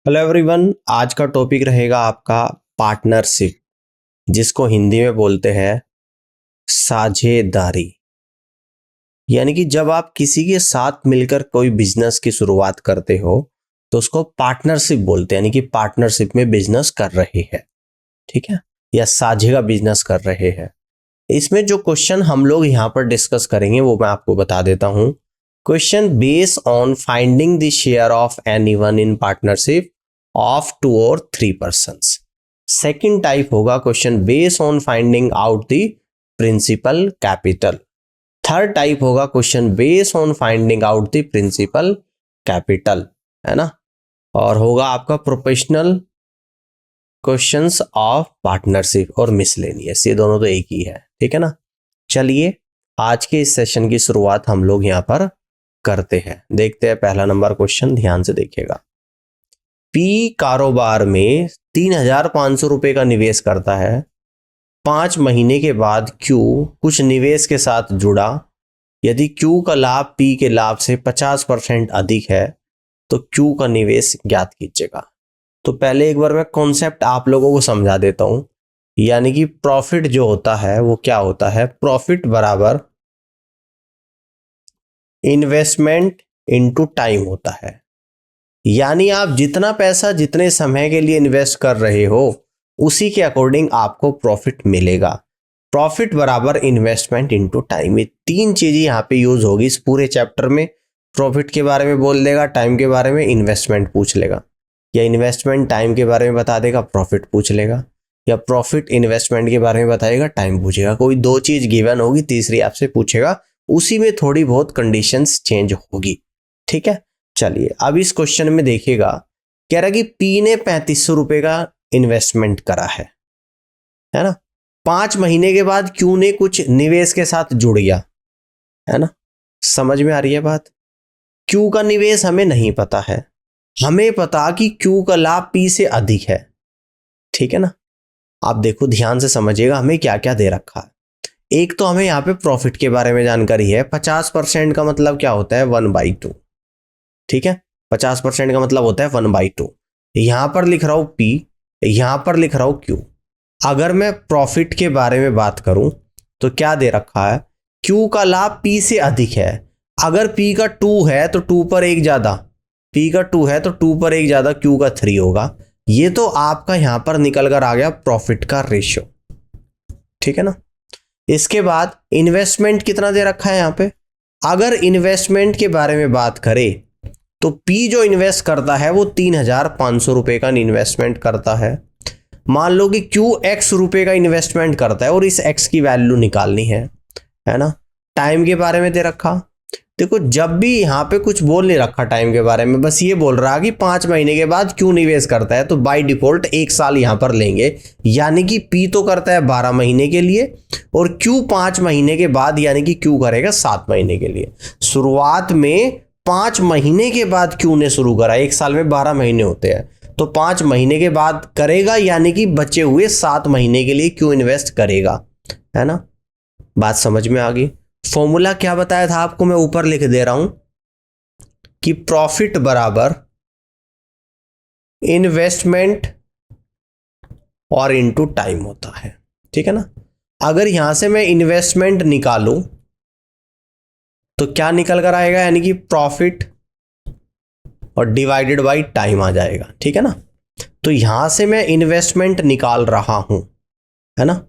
Hello everyone, आज का topic रहेगा आपका पार्टनरशिप, जिसको हिंदी में बोलते हैं साझेदारी। यानी कि जब आप किसी के साथ मिलकर कोई बिजनेस की शुरुआत करते हो तो उसको पार्टनरशिप बोलते हैं, यानी कि पार्टनरशिप में बिजनेस कर रहे हैं, ठीक है, या साझे का बिजनेस कर रहे हैं। इसमें जो क्वेश्चन हम लोग यहाँ पर डिस्कस करेंगे वो मैं आपको बता देता हूँ। Question based on finding the share of anyone in partnership of 2 or 3 persons। Second type होगा question based on finding out the principal capital. Third type होगा question based on finding out the principal capital, है ना। और होगा आपका professional questions of partnership और miscellaneous, ये दोनों तो एक ही है, ठीक है ना। चलिए आज के इस सेशन की शुरुआत हम लोग यहाँ पर करते हैं। देखते हैं पहला नंबर क्वेश्चन, ध्यान से देखिएगा। पी कारोबार में 3,500 रुपए का निवेश करता है। 5 महीने के बाद क्यू कुछ निवेश के साथ जुड़ा। यदि क्यू का लाभ पी के लाभ से 50% अधिक है तो क्यू का निवेश ज्ञात कीजिएगा। तो पहले एक बार मैं कॉन्सेप्ट आप लोगों को समझा देता हूं। यानी कि प्रॉफिट जो होता है वो क्या होता है, प्रॉफिट बराबर इन्वेस्टमेंट इनटू टाइम होता है। यानी आप जितना पैसा जितने समय के लिए इन्वेस्ट कर रहे हो उसी के अकॉर्डिंग आपको प्रॉफिट मिलेगा। प्रॉफिट बराबर इन्वेस्टमेंट इनटू टाइम, ये तीन चीजें यहाँ पे यूज होगी इस पूरे चैप्टर में। प्रॉफिट के बारे में बोल देगा, टाइम के बारे में इन्वेस्टमेंट पूछ लेगा, या इन्वेस्टमेंट टाइम के बारे में बता देगा, प्रॉफिट पूछ लेगा, या प्रॉफिट इन्वेस्टमेंट के बारे में बताएगा, टाइम पूछेगा। कोई दो चीज गिवन होगी, तीसरी आपसे पूछेगा, उसी में थोड़ी बहुत कंडीशंस चेंज होगी, ठीक है। चलिए अब इस क्वेश्चन में देखिएगा, कह रहा कि पी ने 3500 रुपए का इन्वेस्टमेंट करा है ना। 5 महीने के बाद क्यू ने कुछ निवेश के साथ जुड़ गया, है ना। समझ में आ रही है बात। क्यू का निवेश हमें नहीं पता है, हमें पता कि क्यू का लाभ पी से अधिक है, ठीक है ना। आप देखो ध्यान से समझिएगा, हमें क्या क्या दे रखा है। एक तो हमें यहाँ पे प्रॉफिट के बारे में जानकारी है। 50% का मतलब क्या होता है, 1/2, ठीक है। 50% का मतलब होता है 1/2। यहां पर लिख रहा हूं पी, यहां पर लिख रहा हूं क्यू। अगर मैं प्रॉफिट के बारे में बात करूं तो क्या दे रखा है, क्यू का लाभ पी से अधिक है। अगर पी का 2 है तो 2 पर 1 ज्यादा, पी का 2 है तो 2 पर 1 ज्यादा, क्यू का 3 होगा। ये तो आपका यहां पर निकल कर आ गया प्रॉफिट का रेशियो, ठीक है ना। इसके बाद इन्वेस्टमेंट कितना दे रखा है यहां पे। अगर इन्वेस्टमेंट के बारे में बात करें तो पी जो इन्वेस्ट करता है वो 3,500 रुपए का इन्वेस्टमेंट करता है। मान लो कि क्यू एक्स रुपए का इन्वेस्टमेंट करता है और इस एक्स की वैल्यू निकालनी है ना। टाइम के बारे में दे रखा, देखो जब भी यहाँ पे कुछ बोल नहीं रखा टाइम के बारे में, बस ये बोल रहा कि 5 महीने के बाद क्यू निवेश करता है तो बाय डिफॉल्ट 1 साल यहां पर लेंगे। यानी कि पी तो करता है 12 महीने के लिए और क्यू 5 महीने के बाद, यानी कि क्यू करेगा 7 महीने के लिए। शुरुआत में 5 महीने के बाद क्यू ने शुरू करा, 1 साल में 12 महीने होते हैं, तो 5 महीने के बाद करेगा, यानी कि बचे हुए 7 महीने के लिए क्यू इन्वेस्ट करेगा, है ना। बात समझ में आ गई। फॉर्मूला क्या बताया था आपको, मैं ऊपर लिख दे रहा हूं कि प्रॉफिट बराबर इन्वेस्टमेंट और इनटू टाइम होता है, ठीक है ना। अगर यहां से मैं इन्वेस्टमेंट निकालूं तो क्या निकल कर आएगा, यानी कि प्रॉफिट और डिवाइडेड बाय टाइम आ जाएगा, ठीक है ना। तो यहां से मैं इन्वेस्टमेंट निकाल रहा हूं, है ना।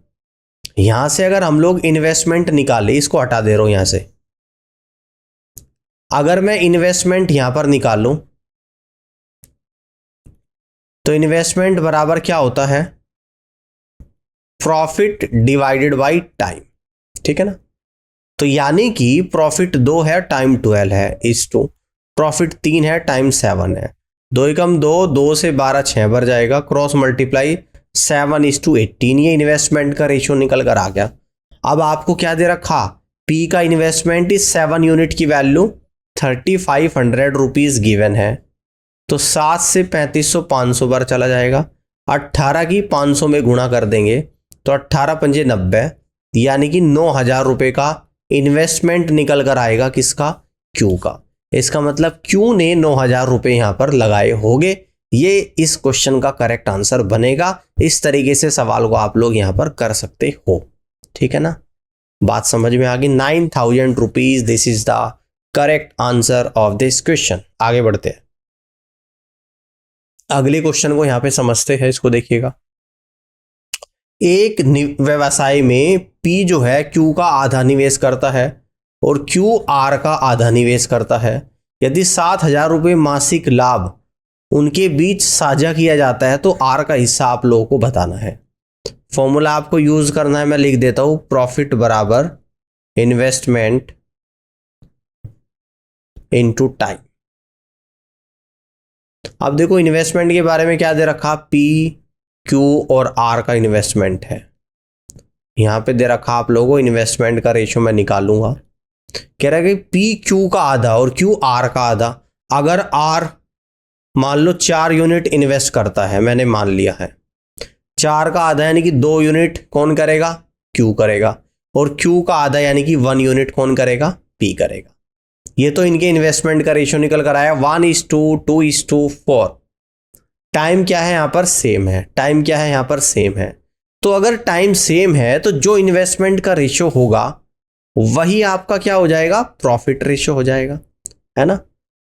यहां से अगर हम लोग इन्वेस्टमेंट निकाले, इसको हटा दे रहा हूं यहां से, अगर मैं इन्वेस्टमेंट यहां पर निकालूं तो इन्वेस्टमेंट बराबर क्या होता है, प्रॉफिट डिवाइडेड बाय टाइम, ठीक है ना। तो यानी कि प्रॉफिट 2 है, टाइम 12 है, इस टू प्रॉफिट 3 है, टाइम 7 है। 2 एकम 2, 2 से 12 6 बार जाएगा, क्रॉस मल्टीप्लाई 7:18, ये इन्वेस्टमेंट का रेशियो निकल कर आ गया। अब आपको क्या दे रखा, पी का इन्वेस्टमेंट इस 7 यूनिट की वैल्यू 3,500 रुपीज गिवन है, तो 7 से 3500 500 बार चला जाएगा। 18 की 500 में गुणा कर देंगे तो 18 पंजे 90, यानी कि 9,000 रुपए का इन्वेस्टमेंट निकल कर आएगा, किसका, क्यू का। इसका मतलब क्यू ने 9,000 रुपए यहां पर लगाए होंगे, ये इस क्वेश्चन का करेक्ट आंसर बनेगा। इस तरीके से सवाल को आप लोग यहां पर कर सकते हो, ठीक है ना। बात समझ में आ गई। 9,000 rupees, this is the correct answer of this question. आगे बढ़ते हैं, अगले क्वेश्चन को यहां पे समझते हैं। इसको देखिएगा, एक व्यवसाय में P जो है Q का आधा निवेश करता है और Q R का आधा निवेश करता है। यदि 7,000 रुपये मासिक लाभ उनके बीच साझा किया जाता है तो R का हिस्सा आप लोगों को बताना है। फॉर्मूला आपको यूज करना है, मैं लिख देता हूं, प्रॉफिट बराबर इन्वेस्टमेंट इनटू टाइम। अब देखो इन्वेस्टमेंट के बारे में क्या दे रखा, P Q और R का इन्वेस्टमेंट है। यहां पे दे रखा आप लोगों को इन्वेस्टमेंट का रेशियो मैं निकालूंगा। कह रहा है कि P Q का आधा और Q R का आधा। अगर R मान लो 4 यूनिट इन्वेस्ट करता है, मैंने मान लिया है, 4 का आधा यानी कि 2 यूनिट कौन करेगा, Q करेगा, और Q का आधा यानी कि 1 यूनिट कौन करेगा, P करेगा। ये तो इनके इन्वेस्टमेंट का रेशियो निकल कर आया 1:2:4। टाइम क्या है यहां पर, सेम है। टाइम क्या है यहां पर, सेम है। तो अगर टाइम सेम है तो जो इन्वेस्टमेंट का रेशियो होगा वही आपका क्या हो जाएगा, प्रॉफिट रेशियो हो जाएगा, है ना।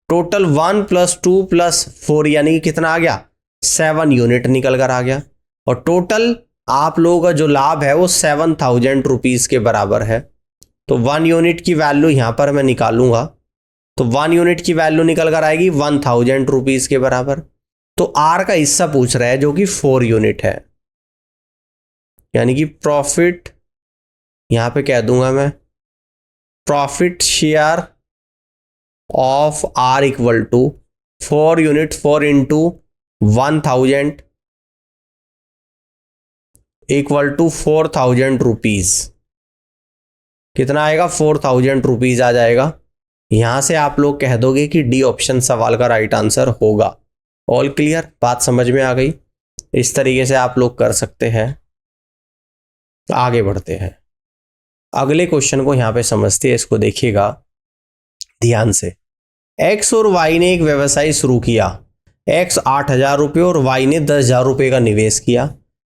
टोटल 1 + 2 + 4 यानी कि कितना आ गया, 7 यूनिट निकल कर आ गया। और टोटल आप लोगों का जो लाभ है वो 7,000 रुपीज के बराबर है। तो 1 यूनिट की वैल्यू यहां पर मैं निकालूंगा, तो 1 यूनिट की वैल्यू निकल कर आएगी 1,000 रुपीज के बराबर। तो आर का हिस्सा पूछ रहा है जो कि 4 यूनिट है, यानी कि प्रॉफिट, यहां पे कह दूंगा मैं, profit share of R equal to 4 unit, 4 into 1,000 equal to 4,000 rupees. कितना आएगा, 4,000 रुपीज आ जाएगा। यहां से आप लोग कह दोगे कि डी ऑप्शन सवाल का राइट आंसर होगा। ऑल क्लियर, बात समझ में आ गई। इस तरीके से आप लोग कर सकते हैं। आगे बढ़ते हैं, अगले क्वेश्चन को यहां पे समझते हैं। इसको देखिएगा ध्यान से। एक्स और वाई ने एक व्यवसाय शुरू किया। एक्स 8,000 रुपये और वाई ने 10,000 रुपये का निवेश किया।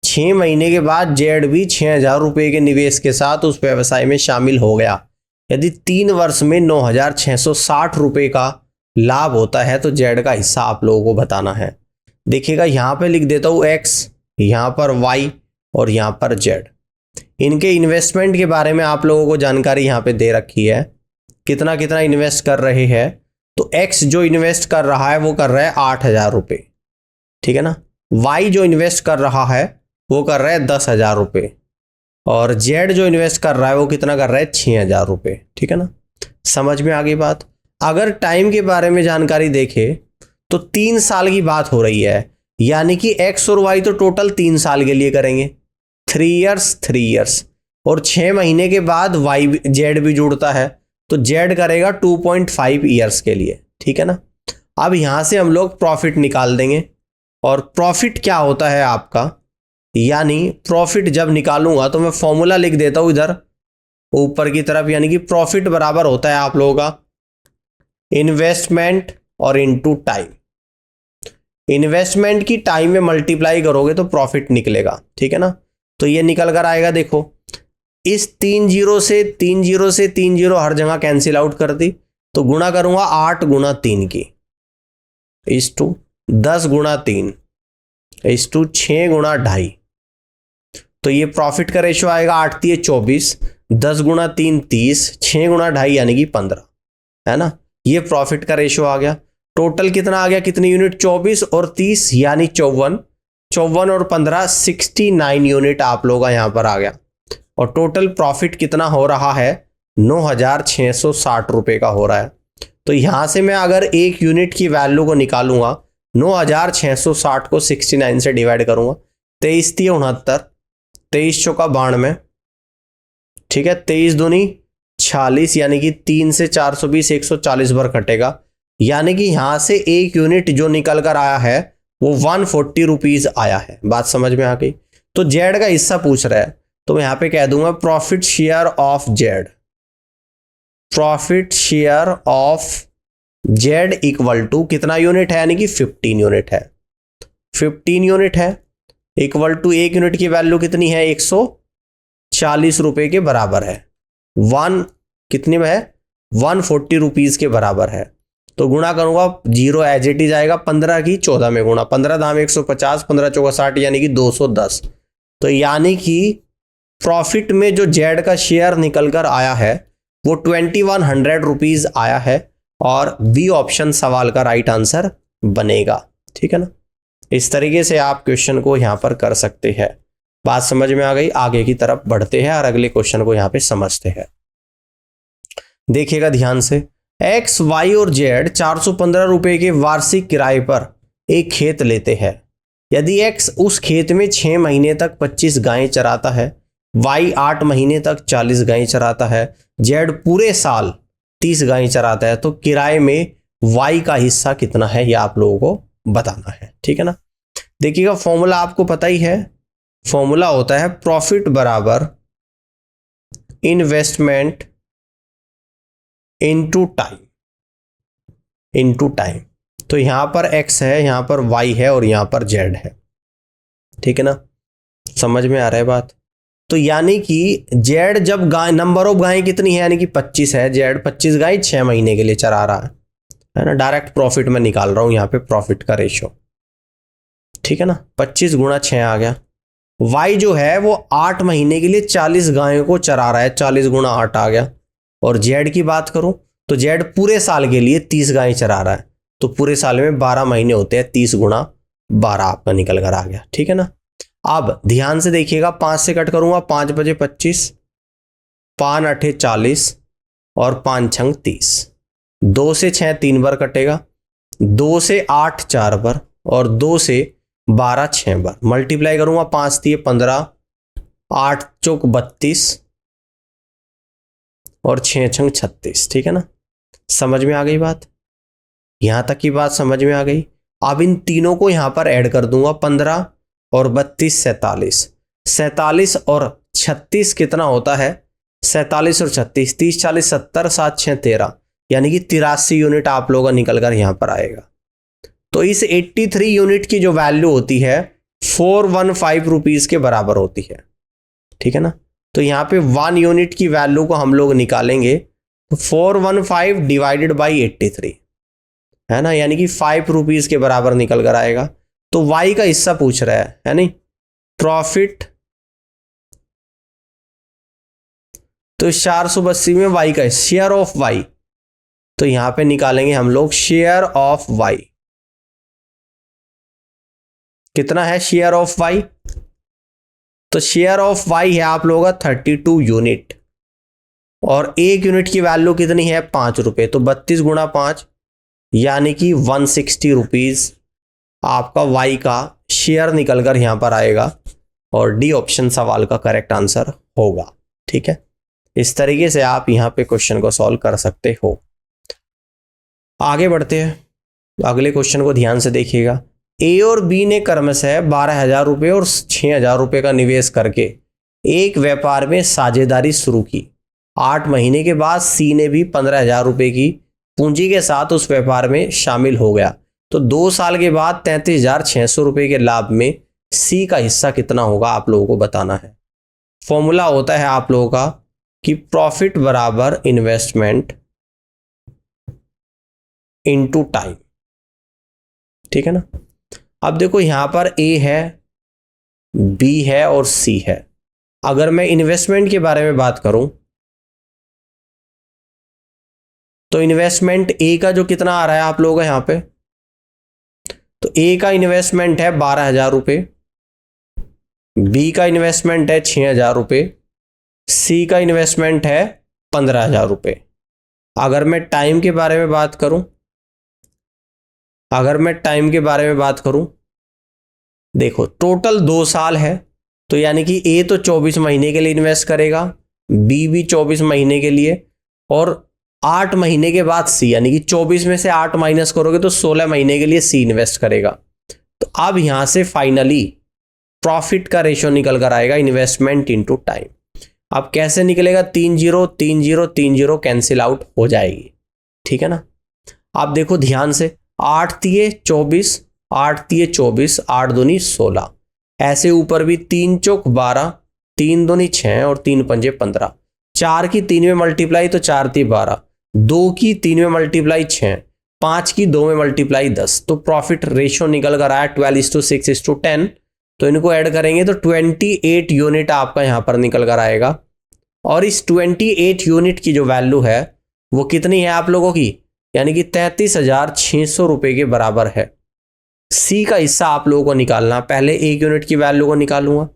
6 महीने के बाद जेड भी 6,000 रुपये के निवेश के साथ उस व्यवसाय में शामिल हो गया। यदि 3 वर्ष में 9,660 रुपये का लाभ होता है तो जेड का हिस्सा आप लोगों को बताना है। देखिएगा यहां पे लिख देता हूं एक्स, यहां पर वाई और यहां पर जेड। इनके इन्वेस्टमेंट के बारे में आप लोगों को जानकारी यहां पे दे रखी है, कितना कितना इन्वेस्ट कर रहे हैं। तो एक्स जो इन्वेस्ट कर रहा है वो कर रहा है 8,000 रुपये, ठीक है ना। वाई जो इन्वेस्ट कर रहा है वो कर रहा है 10,000 रुपये, और जेड जो इन्वेस्ट कर रहा है वो कितना कर रहा है, 6,000 रुपये, ठीक है ना। समझ में आ गई बात। अगर टाइम के बारे में जानकारी देखे तो 3 साल की बात हो रही है, यानी कि एक्स और वाई तो टोटल 3 साल के लिए करेंगे, 3 इयर्स, और 6 महीने के बाद वाई जेड भी जुड़ता है तो जेड करेगा 2.5 इयर्स के लिए, ठीक है ना। अब यहां से हम लोग प्रॉफिट निकाल देंगे, और प्रॉफिट क्या होता है आपका, यानी प्रॉफिट जब निकालूंगा तो मैं फॉर्मूला लिख देता हूं इधर ऊपर की तरफ, यानी कि प्रॉफिट बराबर होता है आप लोगों का इन्वेस्टमेंट और इनटू टाइम। इन्वेस्टमेंट की टाइम में मल्टीप्लाई करोगे तो प्रॉफिट निकलेगा, ठीक है ना। तो ये निकल कर आएगा, देखो इस 3 जीरो से 3 जीरो से 3 जीरो हर जगह कैंसिल आउट कर दी, तो गुणा करूंगा 8 गुणा 3 की, इस टू 10 गुणा 3 इस टू 6 गुणा 2.5। तो ये प्रॉफिट का रेशियो आएगा 8 × 24, 10 गुणा 3 30, 6 गुणा 2.5 यानी कि 15, है ना। ये प्रॉफिट का रेशियो आ गया। टोटल कितना आ गया, कितनी यूनिट, 24 और 30 यानी 54, 54 और 15 69 यूनिट आप लोगों का यहां पर आ गया। और टोटल प्रॉफिट कितना हो रहा है, 9,660 रुपये का हो रहा है। तो यहां से मैं अगर एक यूनिट की वैल्यू को निकालूंगा, 9,660 को 69 से डिवाइड करूंगा, 23 × 69, 23 चौका 92, ठीक है, 23 दूनी 46, यानी कि 3 से 420 140 बार कटेगा, यानी कि यहां से एक यूनिट जो निकल कर आया है वो 140 रुपीज आया है। बात समझ में आ गई। तो जेड का हिस्सा पूछ रहा है तो मैं यहां पे कह दूंगा profit share of Z, profit share of Z equal to कितना यूनिट है, यानी कि 15 यूनिट है। 15 यूनिट है, इक्वल टू 1 यूनिट की वैल्यू कितनी है, 140 रुपए के बराबर है। 1 कितने में है, 140 रुपीज के बराबर है। तो गुणा करूंगा, जीरो एज इट इज आएगा, 15 की 14 में गुणा, 15 दाम 150, 15 चौका 60 यानी कि 210। तो यानी कि प्रॉफिट में जो जेड का शेयर निकल कर आया है वो 2100 रुपीज आया है और बी ऑप्शन सवाल का राइट आंसर बनेगा। ठीक है ना, इस तरीके से आप क्वेश्चन को यहां पर कर सकते हैं। बात समझ में आ गई, आगे की तरफ बढ़ते हैं और अगले क्वेश्चन को यहां पे समझते हैं। देखिएगा ध्यान से, एक्स वाई और जेड 415 रुपए के वार्षिक किराए पर एक खेत लेते हैं। यदि एक्स उस खेत में 6 महीने तक 25 गायें चराता है, वाई 8 महीने तक 40 गायें चराता है, जेड पूरे साल 30 गायें चराता है, तो किराए में वाई का हिस्सा कितना है, यह आप लोगों को बताना है। ठीक है ना, देखिएगा फॉर्मूला आपको पता ही है, फॉर्मूला होता है प्रॉफिट बराबर इन्वेस्टमेंट इनटू टाइम। तो यहां पर x है, यहां पर y है और यहां पर z है। ठीक है ना, समझ में आ रहा है बात। तो यानी कि z जब गाय, नंबर ऑफ गायें कितनी है, यानी कि 25 है, z 25 गाय 6 महीने के लिए चरा रहा है ना। डायरेक्ट प्रॉफिट में निकाल रहा हूं यहां पे प्रॉफिट का रेशो। ठीक है ना, 25 गुणा 6 आ गया। y जो है वो 8 महीने के लिए 40 गायों को चरा रहा है, 40 गुणा 8 आ गया। और जेड की बात करूं तो जेड पूरे साल के लिए 30 गायें चरा रहा है, तो पूरे साल में 12 महीने होते हैं, 30 गुणा 12 आपका निकल कर आ गया। ठीक है ना, अब ध्यान से देखिएगा, 5 से कट करूंगा, 5 बजे 25, 5 अठे 40 और 5 छंग 30, 2 से 6 3 बार कटेगा, 2 से 8 4 बार और 2 से 12 6 बार। मल्टीप्लाई करूंगा, 5 दिए 15, 8 चौक 32 और 6 छंग 36। ठीक है ना, समझ में आ गई बात, यहां तक की बात समझ में आ गई। अब इन तीनों को यहां पर ऐड कर दूंगा, 15 और 32 47, 47 और 36 कितना होता है, 47 और 36 30 40 70 7 6 13, यानी कि 83 यूनिट आप लोगों का निकल कर यहां पर आएगा। तो इस 83 यूनिट की जो वैल्यू होती है 415 रुपीज के बराबर होती है। ठीक है ना, तो यहां पे 1 यूनिट की वैल्यू को हम लोग निकालेंगे, तो 415 डिवाइडेड बाई 83 है ना, यानी कि 5 रुपीज के बराबर निकल कर आएगा। तो वाई का हिस्सा पूछ रहा है नहीं, प्रॉफिट, तो 482 में वाई का शेयर ऑफ वाई, तो यहां पे निकालेंगे हम लोग शेयर ऑफ वाई। कितना है शेयर ऑफ वाई, तो शेयर ऑफ वाई है आप लोगों का 32 यूनिट और 1 यूनिट की वैल्यू कितनी है, 5 रुपए, तो 32 गुणा 5 यानी कि 160 रुपीज आपका वाई का शेयर निकल कर यहां पर आएगा और डी ऑप्शन सवाल का करेक्ट आंसर होगा। ठीक है, इस तरीके से आप यहां पे क्वेश्चन को सॉल्व कर सकते हो। आगे बढ़ते हैं, अगले क्वेश्चन को ध्यान से देखिएगा। ए और बी ने क्रमशः 12,000 रुपये और 6,000 रुपये का निवेश करके एक व्यापार में साझेदारी शुरू की। 8 महीने के बाद सी ने भी 15,000 रुपये की पूंजी के साथ उस व्यापार में शामिल हो गया। तो 2 साल के बाद 33,600 रुपये के लाभ में सी का हिस्सा कितना होगा, आप लोगों को बताना है। फॉर्मूला होता है आप लोगों का कि प्रॉफिट बराबर इन्वेस्टमेंट इनटू टाइम। ठीक है ना, अब देखो यहां पर ए है, बी है और सी है। अगर मैं इन्वेस्टमेंट के बारे में बात करूं तो इन्वेस्टमेंट ए का जो कितना आ रहा है आप लोगों का यहां पे, तो ए का इन्वेस्टमेंट है 12,000 रुपये, बी का इन्वेस्टमेंट है 6,000 रुपये, सी का इन्वेस्टमेंट है 15,000 रुपये। अगर मैं टाइम के बारे में बात करूं, देखो टोटल 2 साल है, तो यानी कि ए तो 24 महीने के लिए इन्वेस्ट करेगा, बी भी 24 महीने के लिए और 8 महीने के बाद सी, यानी कि 24 में से 8 माइनस करोगे तो 16 महीने के लिए सी इन्वेस्ट करेगा। तो अब यहां से फाइनली प्रॉफिट का रेशियो निकल कर आएगा इन्वेस्टमेंट इनटू टाइम। अब कैसे निकलेगा, 3 0 3 0 3 0 कैंसिल आउट हो जाएगी। ठीक है ना, आप देखो ध्यान से, 8 दिए 24 8 तिये 24, 8 दूनी 16, ऐसे ऊपर भी 3 चौक 12, 3 दूनी 6 और 3 पंजे 15, 4 की 3 में मल्टीप्लाई तो 4 तिये 12, 2 की 3 में मल्टीप्लाई 6, 5 की 2 में मल्टीप्लाई 10, तो प्रॉफिट रेशियो निकल कर आया 12:6:10। तो इनको ऐड करेंगे तो 28 यूनिट आपका यहां पर निकल कर आएगा। और इस 28 यूनिट की जो वैल्यू है वो कितनी है आप लोगों की, यानी कि 33,600 रुपए के बराबर है। सी का हिस्सा आप लोगों को निकालना, पहले 1 यूनिट की वैल्यू को निकालूंगा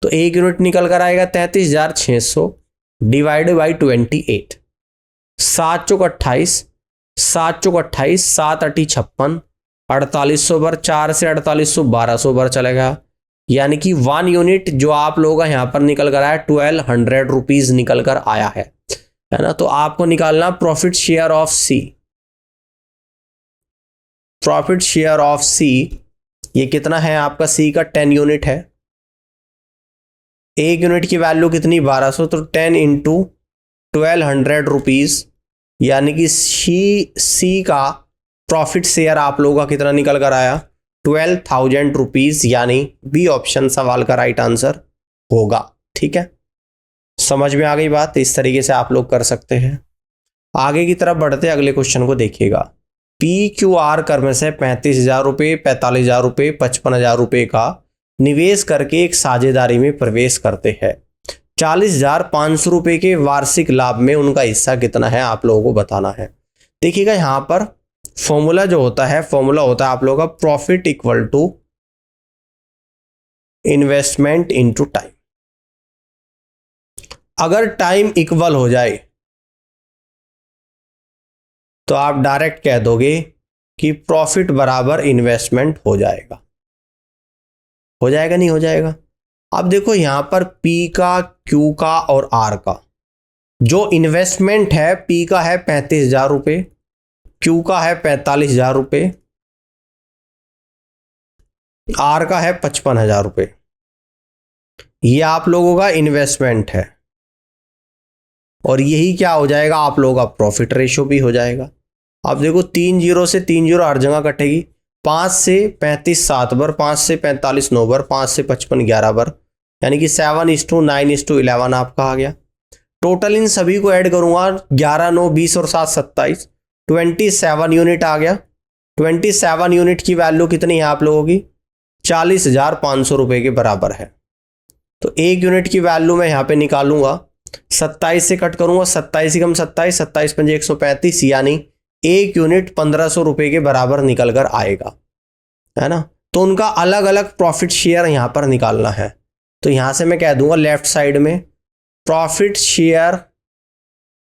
तो 1 यूनिट निकल कर आएगा 33,600 डिवाइडेड बाई 28, 7 चौक 28, 7 चौक 28, 7 अठी 56, 4800 बार 4 से 4800 1200 बार चलेगा, यानी कि 1 यूनिट जो आप लोगों का यहां पर निकल कर आया 1200 रुपीज निकल कर आया है ना। तो आपको निकालना profit share of C. Profit share of C ये कितना है आपका, सी का 10 यूनिट है। 1 यूनिट की वैल्यू कितनी 1200, तो 10 इंटू 1200 रुपीज, यानी कि सी का प्रॉफिट शेयर आप लोगों का कितना निकल कर आया 12,000 रुपीज, यानी बी ऑप्शन सवाल का राइट आंसर होगा। ठीक है, समझ में आ गई बात। इस तरीके से आप लोग कर सकते हैं। आगे की तरफ बढ़ते अगले क्वेश्चन को देखिएगा। पी क्यू आर कर्म से 35,000 रुपये, 45,000 रुपये, 55,000 रुपये का निवेश करके एक साझेदारी में प्रवेश करते हैं। 40,500 रुपये के वार्षिक लाभ में उनका हिस्सा कितना है आप लोगों को बताना है। देखिएगा यहां पर फॉर्मूला जो होता है, फॉर्मूला होता है आप लोगों का profit equal to investment into time. अगर टाइम इक्वल हो जाए तो आप डायरेक्ट कह दोगे कि प्रॉफिट बराबर इन्वेस्टमेंट हो जाएगा। हो जाएगा नहीं हो जाएगा। अब देखो यहां पर पी का, क्यू का और आर का जो इन्वेस्टमेंट है, पी का है 35,000 रुपये, क्यू का है 45,000 रुपये, आर का है 55,000 रुपये। ये आप लोगों का इन्वेस्टमेंट है और यही क्या हो जाएगा आप लोगों का प्रॉफिट रेशो भी हो जाएगा। अब देखो 3 जीरो से 3 जीरो हर जगह कटेगी। 5 से 35 7 बार, 5 से 45 9 बार, 5 से 55 11 बार, यानी कि 7:9:11 आपका आ गया। टोटल इन सभी को ऐड करूंगा 11 9 20 और 7 27, 27 यूनिट आ गया। 27 यूनिट की वैल्यू कितनी है आप लोगों की 40,500 रुपए के बराबर है। तो 1 यूनिट की वैल्यू मैं यहां पे निकालूंगा, 27 से कट करूंगा, 27 कम 27, 27 पंजे 135, यानी 1 यूनिट 1500 रुपए के बराबर निकल कर आएगा, है ना। तो उनका अलग अलग प्रॉफिट शेयर यहां पर निकालना है। तो यहां से मैं कह दूंगा लेफ्ट साइड में profit share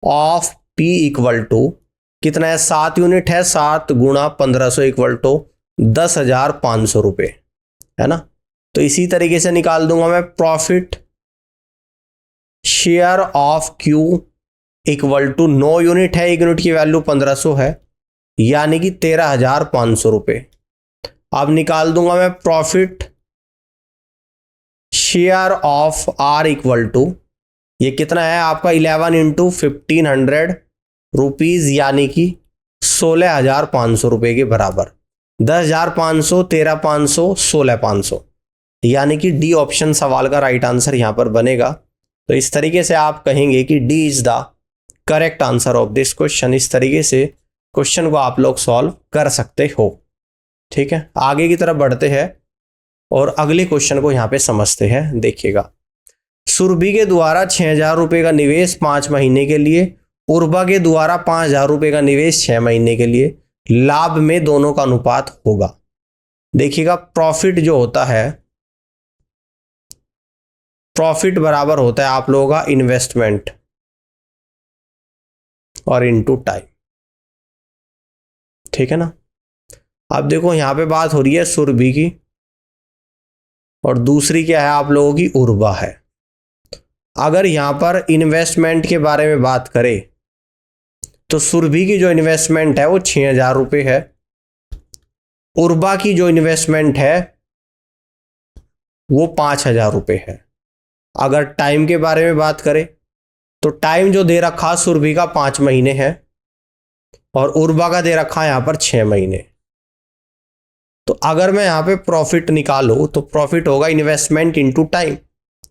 of P equal to कितना है, 7 यूनिट है, 7 गुणा 1500 इक्वल टू 10,500 रुपये, है ना। तो इसी तरीके से निकाल दूंगा मैं profit share of Q equal to 9 unit है, 1 यूनिट की वैल्यू 1500 है, यानी कि 13,500 रुपये। अब निकाल दूंगा मैं profit share of R equal to ये कितना है आपका 11 इंटू 1500 रुपीज, यानी कि 16,500 रुपये के बराबर। 10,500, 13,500, 16,500, यानी कि डी ऑप्शन सवाल का राइट आंसर यहां पर बनेगा। तो इस तरीके से आप कहेंगे कि D is the correct answer of this question. इस तरीके से क्वेश्चन को आप लोग सॉल्व कर सकते हो। ठीक है, आगे की तरफ बढ़ते हैं और अगले क्वेश्चन को यहां पे समझते हैं। देखिएगा, सुरभि के द्वारा 6,000 रुपये का निवेश 5 महीने के लिए, उर्वा के द्वारा 5,000 रुपये का निवेश 6 महीने के लिए, लाभ में दोनों का अनुपात होगा। देखिएगा प्रॉफिट जो होता है, प्रॉफिट बराबर होता है आप लोगों का इन्वेस्टमेंट और इनटू टाइम। ठीक है ना। अब देखो यहां पे बात हो रही है सुरभि की और दूसरी क्या है आप लोगों की उर्वा है। अगर यहां पर इन्वेस्टमेंट के बारे में बात करें तो सुरभि की जो इन्वेस्टमेंट है वो 6,000 रुपये है, उर्वा की जो इन्वेस्टमेंट है वो 5,000 रुपये है। अगर टाइम के बारे में बात करें तो टाइम जो दे रखा सुरभि का 5 महीने है और उर्वा का दे रखा यहां पर 6 महीने। तो अगर मैं यहाँ पे प्रॉफिट निकालूँ तो प्रॉफिट होगा इन्वेस्टमेंट इनटू टाइम।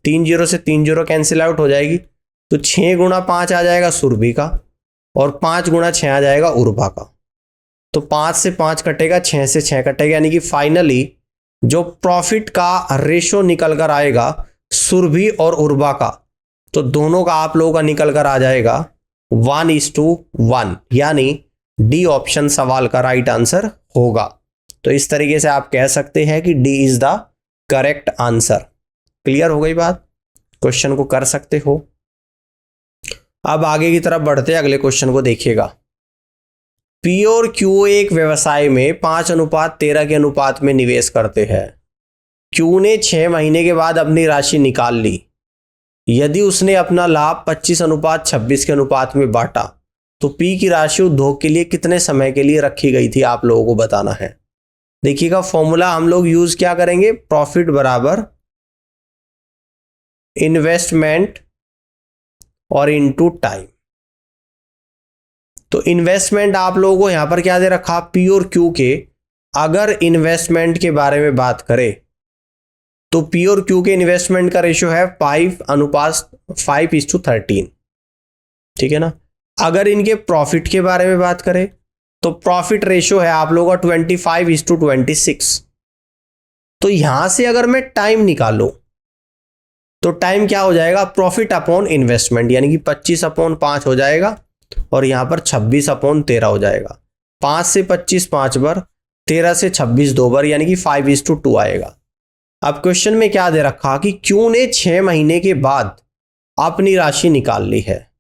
3 जीरो से 3 जीरो कैंसिल आउट हो जाएगी, तो 6 गुणा 5 आ जाएगा सुरभि का, और 5 गुणा 6 आ जाएगा उर्वा का। तो 5 से 5 कटेगा, 6 से 6 कटेगा, यानी कि फाइनली जो प्रॉफिट का रेशो निकल कर आएगा सुरभि और उर्वा का, तो दोनों का आप लोगों का निकल कर आ जाएगा 1:1, यानी डी ऑप्शन सवाल का राइट आंसर होगा। तो इस तरीके से आप कह सकते हैं कि D is the correct answer. Clear हो गई बात? क्वेश्चन को कर सकते हो। अब आगे की तरफ बढ़ते अगले क्वेश्चन को देखिएगा। पी और क्यू एक व्यवसाय में 5:13 के अनुपात में निवेश करते हैं। क्यू ने 6 महीने के बाद अपनी राशि निकाल ली। यदि उसने अपना लाभ 25:26 के अनुपात में बांटा तो पी की राशि उद्योग के लिए कितने समय के लिए रखी गई थी, आप लोगों को बताना है। देखिएगा फॉर्मूला हम लोग यूज क्या करेंगे, प्रॉफिट बराबर इन्वेस्टमेंट और इनटू टाइम। तो इन्वेस्टमेंट आप लोगों को यहां पर क्या दे रखा, पी और क्यू के अगर इन्वेस्टमेंट के बारे में बात करें तो पी और क्यू के इन्वेस्टमेंट का रेशियो है 5:13। ठीक है ना। अगर इनके प्रॉफिट के बारे में बात करें तो प्रॉफिट रेशियो है आप लोगों का 25:26। तो यहां से अगर मैं टाइम निकालूं तो टाइम क्या हो जाएगा, प्रॉफिट अपॉन इन्वेस्टमेंट, यानी कि 25/5 हो जाएगा, और यहां पर 26/13 हो जाएगा। 5 से 25 5 बार, 13 से 26 2 बार, यानी कि 5:2 आएगा। अब क्वेश्चन में क्या दे रखा कि क्यू ने 6 महीने के बाद अपनी राशि निकाल ली है।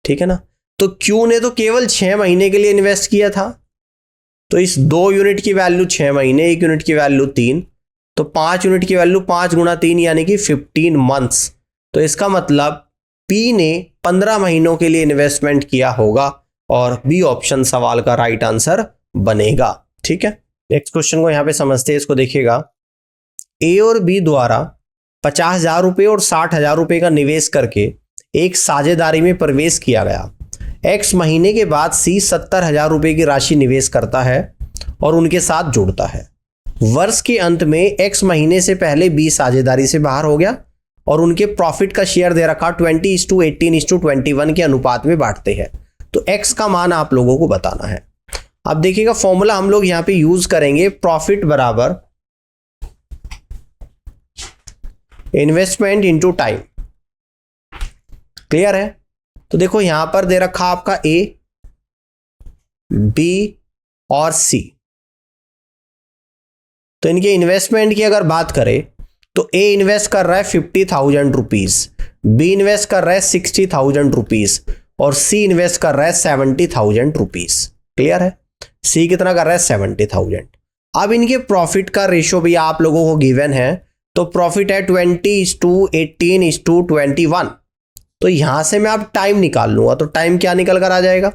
ठीक है ना। तो क्यू ने तो केवल 6 महीने के लिए इन्वेस्ट किया था, तो इस 2 यूनिट की वैल्यू 6 महीने, 1 यूनिट की वैल्यू 3, तो 5 यूनिट की वैल्यू 5 गुणा 3 यानी कि 15 मंथ्स। तो इसका मतलब पी ने 15 महीनों के लिए इन्वेस्टमेंट किया होगा, और बी ऑप्शन सवाल का राइट आंसर बनेगा। ठीक है। नेक्स्ट क्वेश्चन को यहां पे समझते हैं, इसको देखिएगा। ए और बी द्वारा 50,000 रुपये और 60,000 रुपये का निवेश करके एक साझेदारी में प्रवेश किया गया। एक्स महीने के बाद सी 70,000 रुपये की राशि निवेश करता है और उनके साथ जुड़ता है। वर्ष के अंत में एक्स महीने से पहले बी साझेदारी से बाहर हो गया और उनके प्रॉफिट का शेयर दे रखा 20:18:21 के अनुपात में बांटते हैं। तो एक्स का मान आप लोगों को बताना है। अब देखिएगा फॉर्मूला हम लोग यहां पे यूज करेंगे, प्रॉफिट बराबर इन्वेस्टमेंट इनटू टाइम। क्लियर है। तो देखो यहां पर दे रखा आपका ए, बी और सी। तो इनके इन्वेस्टमेंट की अगर बात करें तो ए इन्वेस्ट कर रहा है 50,000 रुपीज, बी इन्वेस्ट कर रहा है 60,000 रुपीज, और सी इन्वेस्ट कर रहा है 70,000 रुपीज। क्लियर है। सी कितना कर रहा है, 70,000। अब इनके प्रॉफिट का रेशियो भी आप लोगों को गिवन है, तो प्रॉफिट है 20:18:21। तो यहां से मैं अब टाइम निकाल लूंगा, तो टाइम क्या निकल कर आ जाएगा,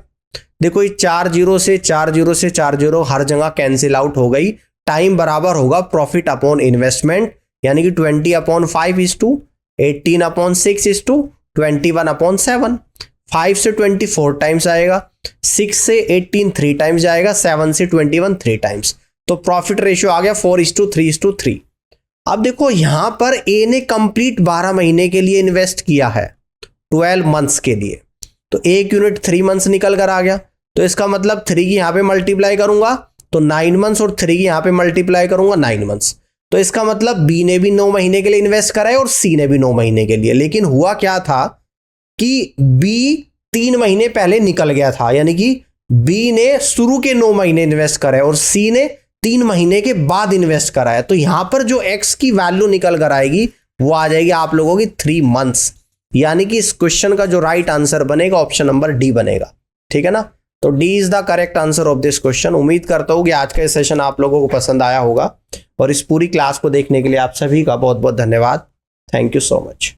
देखो ये 4 जीरो से 4 जीरो से 4 जीरो हर जगह कैंसिल आउट हो गई। टाइम बराबर होगा प्रॉफिट अपॉन इन्वेस्टमेंट, यानी कि 20/5:18/6:21/7। 5 से 24 टाइम्स आएगा, 6 से 18 3 टाइम्स जाएगा, 7 से 21 3 टाइम्स। तो प्रॉफिट रेशियो आ गया 4:3:3। अब देखो यहां पर ए ने कंप्लीट 12 महीने के लिए इन्वेस्ट किया है, 12 मंथ्स के लिए। तो 1 यूनिट 3 मंथ्स निकल कर आ गया, तो इसका मतलब 3 की यहां पे मल्टीप्लाई करूंगा तो 9 मंथ्स, और 3 की यहां पे मल्टीप्लाई करूंगा 9 मंथ्स। तो इसका मतलब बी ने भी 9 महीने के लिए इन्वेस्ट करा है और सी ने भी 9 महीने के लिए। लेकिन हुआ क्या था कि बी 3 महीने पहले निकल गया था, यानी कि बी ने शुरू के 9 महीने इन्वेस्ट करे और सी ने 3 महीने के बाद इन्वेस्ट करा है। तो यहां पर जो एक्स की वैल्यू निकल कर आएगी वो आ जाएगी आप लोगों की 3 मंथ्स, यानी कि इस क्वेश्चन का जो राइट आंसर बनेगा ऑप्शन नंबर डी बनेगा। ठीक है ना। तो D is the correct answer of this question. उम्मीद करता हूं कि आज का सेशन आप लोगों को पसंद आया होगा, और इस पूरी क्लास को देखने के लिए आप सभी का बहुत बहुत धन्यवाद। Thank you so much.